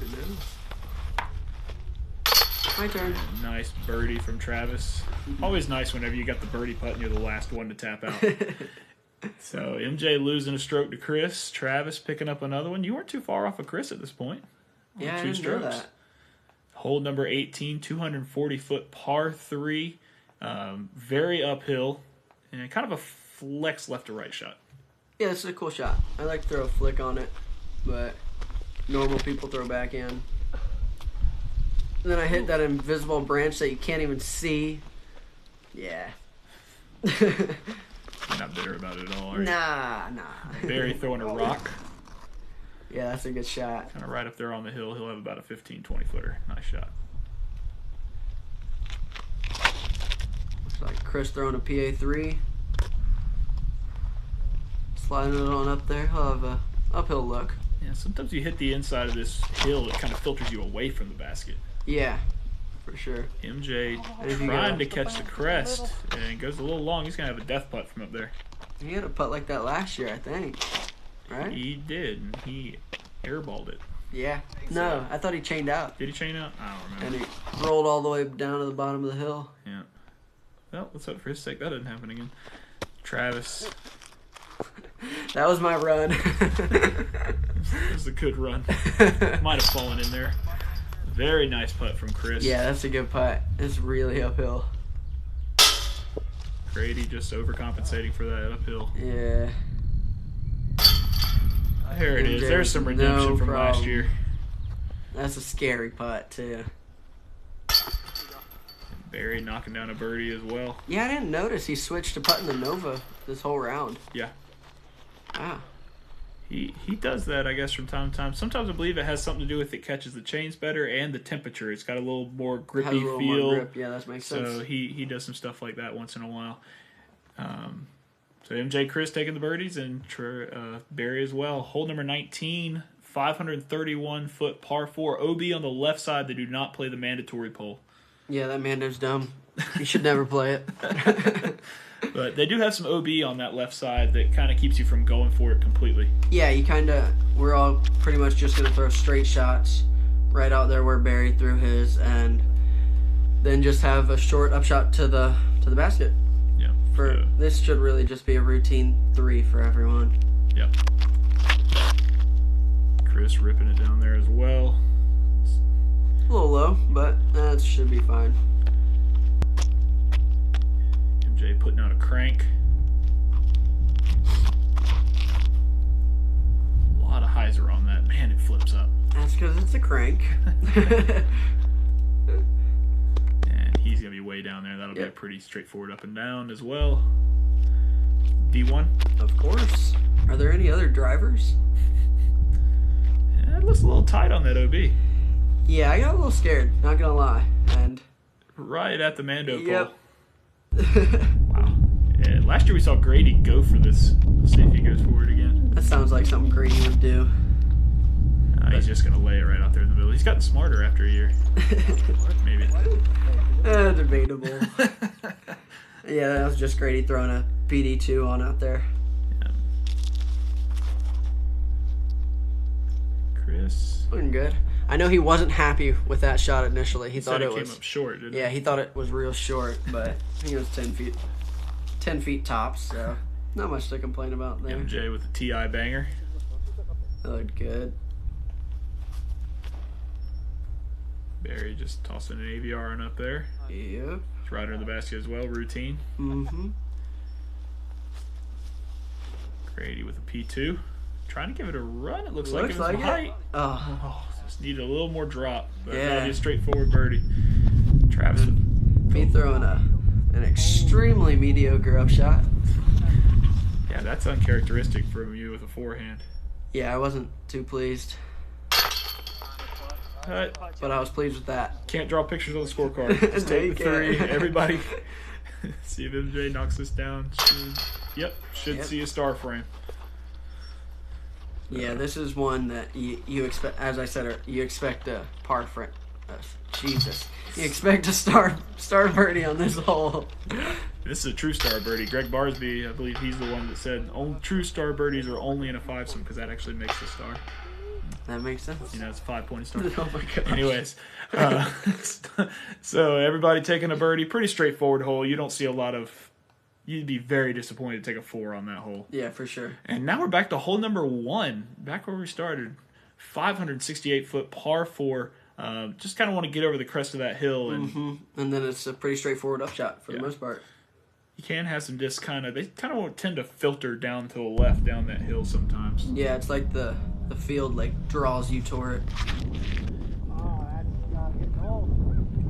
knows? My turn. Nice birdie from Travis. Always nice whenever you got the birdie putt and you're the last one to tap out. So MJ losing a stroke to Chris. Travis picking up another one. You weren't too far off of Chris at this point. Yeah, I Two didn't know strokes. that. Hole number 18, 240-foot par 3. Very uphill. And kind of a flex left to right shot. Yeah, this is a cool shot. I like to throw a flick on it, but normal people throw back in. And then I hit that invisible branch that you can't even see. Yeah. You're not bitter about it at all, are you? Nah. Barry throwing a rock. Yeah, that's a good shot. Kind of right up there on the hill. He'll have about a 15-20-footer. Nice shot. Looks like Chris throwing a PA3. Sliding it on up there. He'll have a uphill look. Yeah, sometimes you hit the inside of this hill, it kind of filters you away from the basket. Yeah, for sure. MJ And if you trying go- to catch the crest, and it goes a little long. He's going to have a death putt from up there. He had a putt like that last year, I think. Right? He did, and he airballed it. Yeah. No, I thought he chained out. Did he chain out? I don't And remember. he rolled all the way down to the bottom of the hill. Yeah. Well, let's hope for his sake that doesn't happen again. Travis. That was my run. It was a good run. Might have fallen in there. Very nice putt from Chris. Yeah, that's a good putt. It's really uphill. Grady just overcompensating for that uphill. Yeah. There it is. MJ, There's some redemption no from last problem. year. That's a scary putt, too. Barry knocking down a birdie as well. Yeah, I didn't notice he switched to putting the Nova this whole round. Yeah. Wow. He does that, I guess, from time to time. Sometimes I believe it has something to do with it catches the chains better and the temperature. It's got a little more grippy Has a little feel. more grip. Yeah, that makes sense. So he does some stuff like that once in a while. So MJ Chris taking the birdies and Barry as well. Hole number 19, 531-foot par 4. OB on the left side. They do not play the mandatory pole. Yeah, that Mando's dumb. You should never play it. But they do have some OB on that left side that kind of keeps you from going for it completely. Yeah, we're all pretty much just going to throw straight shots right out there where Barry threw his, and then just have a short upshot to the basket. Yeah. This should really just be a routine 3 for everyone. Yep. Chris ripping it down there as well. A little low, but that should be fine. MJ putting out a crank. A lot of hyzer on that. Man, it flips up. That's because it's a crank. And he's going to be way down there. That'll be a pretty straightforward up and down as well. D1. Of course. Are there any other drivers? Yeah, it looks a little tight on that OB. Yeah, I got a little scared, not gonna lie. And right at the Mando pole. Yep. Wow. Yeah, last year we saw Grady go for this. Let's see if he goes forward again. That sounds like something Grady would do. He's just going to lay it right out there in the middle. He's gotten smarter after a year. Maybe. Debatable. Yeah, that was just Grady throwing a PD2 on out there. Yeah. Chris. Looking good. I know he wasn't happy with that shot initially. He thought it came was up short, didn't it? Yeah, he thought it was real short, but he was 10 feet tops, so not much to complain about there. MJ with the TI banger. That looked good. Barry just tossing an AVR on up there. Yep. It's right under the basket as well, routine. Mm-hmm. Grady with a P2. Trying to give it a run. It looks like it was like height. Oh. Just needed a little more drop. But Yeah. that'll be a straightforward birdie. Travis with Me throwing an extremely mediocre up shot. yeah, that's uncharacteristic from you with a forehand. Yeah, I wasn't too pleased, but I was pleased with that. Can't draw pictures on the scorecard. Just No, take you the three. can't. Everybody see if MJ knocks this down. Should see a star frame. Yeah, this is one that you expect, as I said, you expect a par frame. Jesus. You expect a star birdie on this hole. Yeah. This is a true star birdie. Greg Barsby, I believe he's the one that said true star birdies are only in a fivesome because that actually makes a star. That makes sense. You know, it's a 5-point star. Oh my gosh. Anyways, so everybody taking a birdie. Pretty straightforward hole. You don't see a lot of... You'd be very disappointed to take a 4 on that hole. Yeah, for sure. And now we're back to hole number 1. Back where we started. 568-foot par 4. Just kind of want to get over the crest of that hill. And And then it's a pretty straightforward upshot for the most part. you can have some discs they kind of tend to filter down to the left down that hill sometimes. Yeah, it's like the field draws you toward it.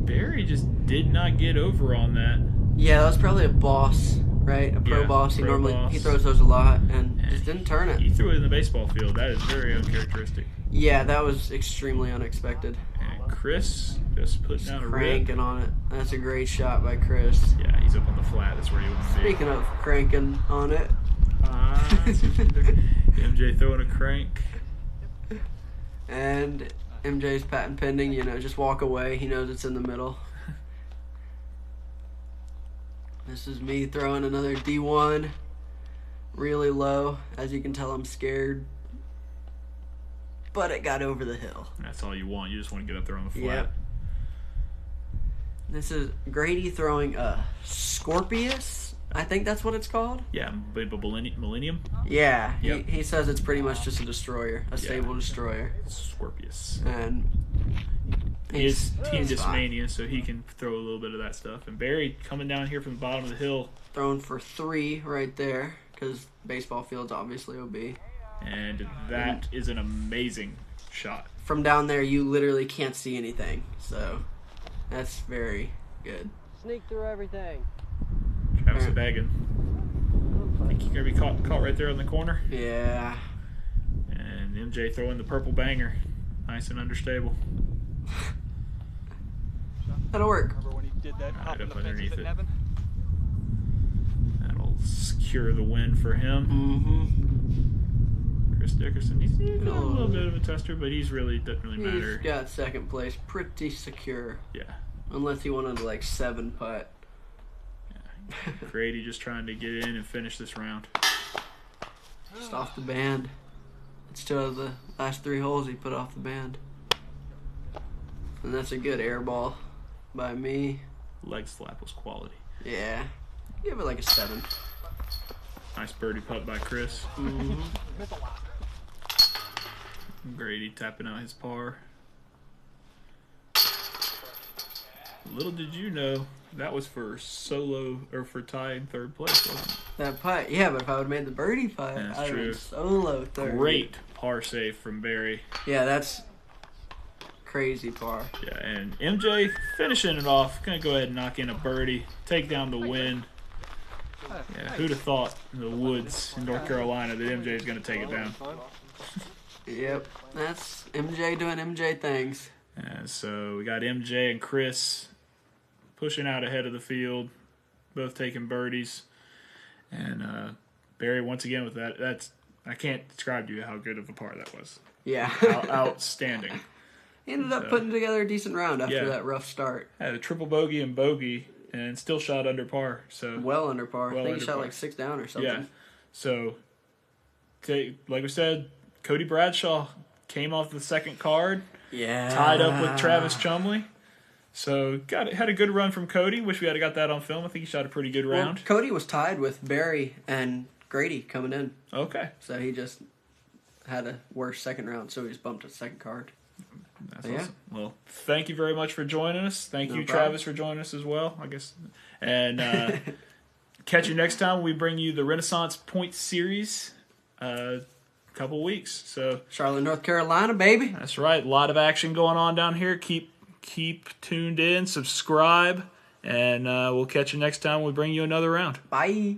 Barry just did not get over on that. Yeah, that was probably a boss, right? A pro Yeah, boss. He pro normally boss. he throws those a lot and just didn't turn it. He threw it in the baseball field. That is very uncharacteristic. Yeah, that was extremely unexpected. And Chris just putting down a rip. Cranking on it. That's a great shot by Chris. Yeah, he's up on the flat. That's where you want to be. Speaking of cranking on it. MJ throwing a crank. And MJ's patent pending, just walk away. He knows it's in the middle. This is me throwing another D1. Really low. As you can tell, I'm scared. But it got over the hill. That's all you want. You just want to get up there on the flat. Yep. This is Grady throwing a Scorpius. I think that's what it's called. Yeah, Millennium. Yeah, Yep. he says it's pretty much just a destroyer, a stable destroyer. Scorpius. And He's Team he's fine. Discmania, so he can throw a little bit of that stuff. And Barry coming down here from the bottom of the hill. Throwing for 3 right there, because baseball field's obviously OB. And that is an amazing shot. From down there, you literally can't see anything, so that's very good. Sneak through everything. Travis Baggin. I think you're going to be caught right there on the corner. Yeah. And MJ throwing the purple banger. Nice and understable. That'll work. Remember when he did that Right up in up the underneath fences it. at Nevin? That'll secure the win for him. Mm-hmm. Chris Dickerson, he's got a little bit of a tester, but doesn't really He's matter. got second place pretty secure. Yeah. Unless he wanted to 7 putt. Grady just trying to get in and finish this round. Just off the band. It's 2 of the last 3 holes he put off the band. And that's a good air ball by me. Leg slap was quality. Yeah. Give it like a 7. Nice birdie putt by Chris. Mm-hmm. Grady tapping out his par. Little did you know that was for solo or for tied 3rd place, wasn't it? That putt, yeah, but if I would have made the birdie putt, That's I would true. have solo 3rd. Great par save from Barry. Yeah, that's crazy par. Yeah, and MJ finishing it off. Gonna go ahead and knock in a birdie, take down the win. Yeah, who'd have thought in the woods in North Carolina that MJ is gonna take it down? Yep, that's MJ doing MJ things. And so we got MJ and Chris pushing out ahead of the field, both taking birdies. And Barry, once again, with that's I can't describe to you how good of a par that was. Yeah. Outstanding. He ended up putting together a decent round after Yeah. that rough start. Had a triple bogey and bogey, and still shot under par. So Well under par. Well I think under he shot par. like 6 down or something. yeah. So, like we said, Cody Bradshaw came off the 2nd card, Yeah. tied up with Travis Chumley. So had a good run from Cody. Wish we had got that on film. I think he shot a pretty good Well, round. Cody was tied with Barry and Grady coming in. Okay. So he just had a worse 2nd round, so he just bumped a 2nd card. That's Yeah. awesome. Well, thank you very much for joining us. Thank No you, problem. Travis, for joining us as well, I guess. And catch you next time when we bring you the Renaissance Point Series couple weeks. So Charlotte, North Carolina, baby. that's right. A lot of action going on down here. Keep tuned in, subscribe, and we'll catch you next time when we bring you another round. Bye.